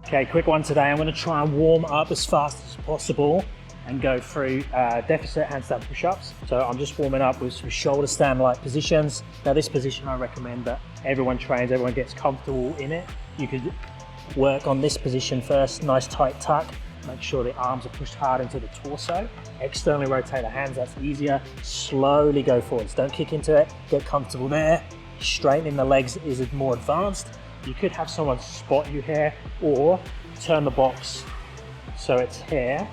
Okay, quick one today. I'm going to try and warm up as fast as possible and go through deficit handstand push-ups. So I'm just warming up with some shoulder stand-like positions. Now this position I recommend that everyone trains, everyone gets comfortable in it. You could work on this position first, nice tight tuck. Make sure the arms are pushed hard into the torso. Externally rotate the hands, that's easier. Slowly go forwards, don't kick into it. Get comfortable there. Straightening the legs is more advanced. You could have someone spot you here or turn the box so it's here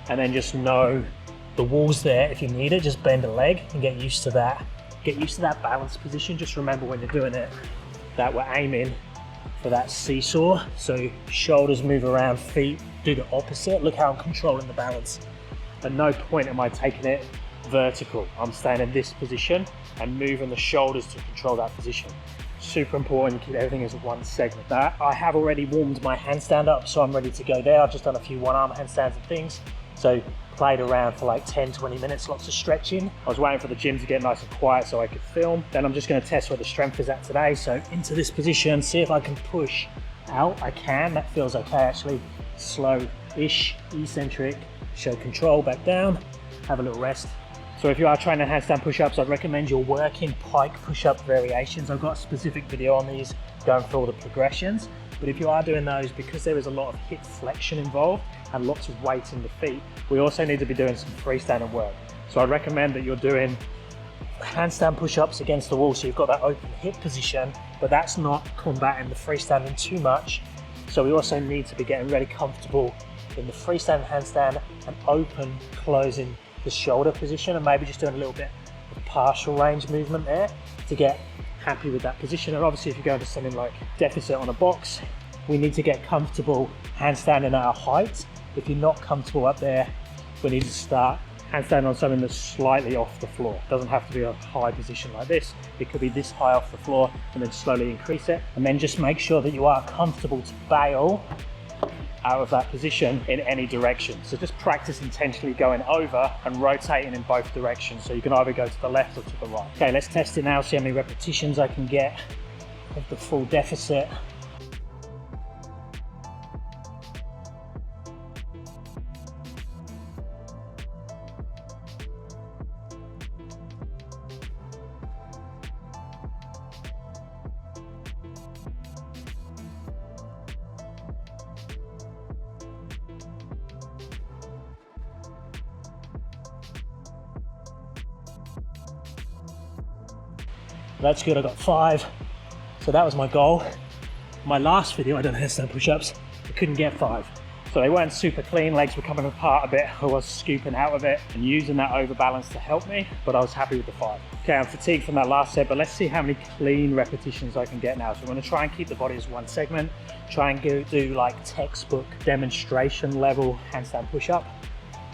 and then just know the wall's there. If you need it, just bend a leg and get used to that. Get used to that balance position. Just remember when you're doing it that we're aiming for that seesaw. So shoulders move around, feet do the opposite. Look how I'm controlling the balance. At no point am I taking it vertical. I'm staying in this position and moving the shoulders to control that position. Super important, keep everything as one segment. That I have already warmed my handstand up, so I'm ready to go there. I've just done a few one-arm handstands and things. So played around for like 10-20 minutes, lots of stretching. I was waiting for the gym to get nice and quiet so I could film. Then I'm just going to test where the strength is at today. So into this position, see if I can push out. I can, that feels okay actually. Slow-ish, eccentric, show control, back down, have a little rest. So if you are training handstand push-ups, I'd recommend you're working pike push-up variations. I've got a specific video on these going through all the progressions. But if you are doing those, because there is a lot of hip flexion involved and lots of weight in the feet, we also need to be doing some freestanding work. So I'd recommend that you're doing handstand push-ups against the wall, so you've got that open hip position, but that's not combating the freestanding too much. So we also need to be getting really comfortable in the freestanding handstand and open, closing the shoulder position, and maybe just doing a little bit of partial range movement there to get happy with that position. And obviously if you're going to something like deficit on a box, we need to get comfortable handstanding at our height. If you're not comfortable up there, we need to start handstanding on something that's slightly off the floor. It doesn't have to be a high position like this. It could be this high off the floor and then slowly increase it. And then just make sure that you are comfortable to bail out of that position in any direction. So just practice intentionally going over and rotating in both directions. So you can either go to the left or to the right. Okay, let's test it now, see how many repetitions I can get of the full deficit. That's good, I got 5. So that was my goal. My last video I done handstand push-ups, I couldn't get 5. So they weren't super clean, legs were coming apart a bit. I was scooping out of it and using that overbalance to help me, but I was happy with the 5. Okay, I'm fatigued from that last set, but let's see how many clean repetitions I can get now. So I'm gonna try and keep the body as one segment, try and do like textbook demonstration level handstand push-up.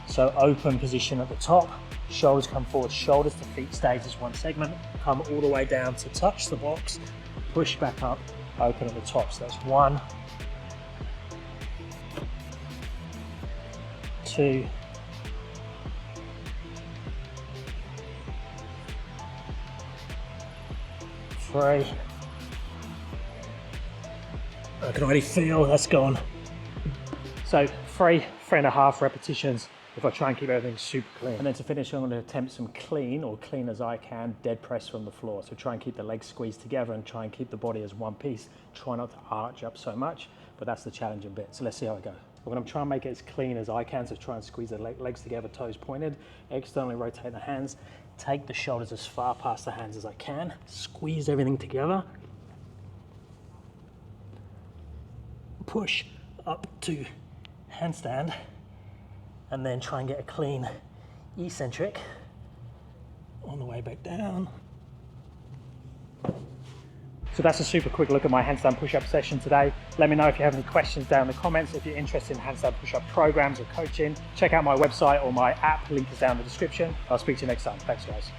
So open position at the top, shoulders come forward, shoulders to feet stays as one segment, come all the way down to touch the box, push back up, open at the top. So that's 1, 2, 3. I can already feel that's gone. So 3.5 repetitions if I try and keep everything super clean. And then to finish, I'm going to attempt some clean, or clean as I can, dead press from the floor. So try and keep the legs squeezed together and try and keep the body as one piece. Try not to arch up so much, but that's the challenging bit. So let's see how I go. I'm going to try and make it as clean as I can, so try and squeeze the legs together, toes pointed, externally rotate the hands, take the shoulders as far past the hands as I can, squeeze everything together, push up to handstand, and then try and get a clean eccentric on the way back down. So that's a super quick look at my handstand push-up session today. Let me know if you have any questions down in the comments. If you're interested in handstand push-up programs or coaching, check out my website or my app, link is down in the description. I'll speak to you next time. Thanks guys.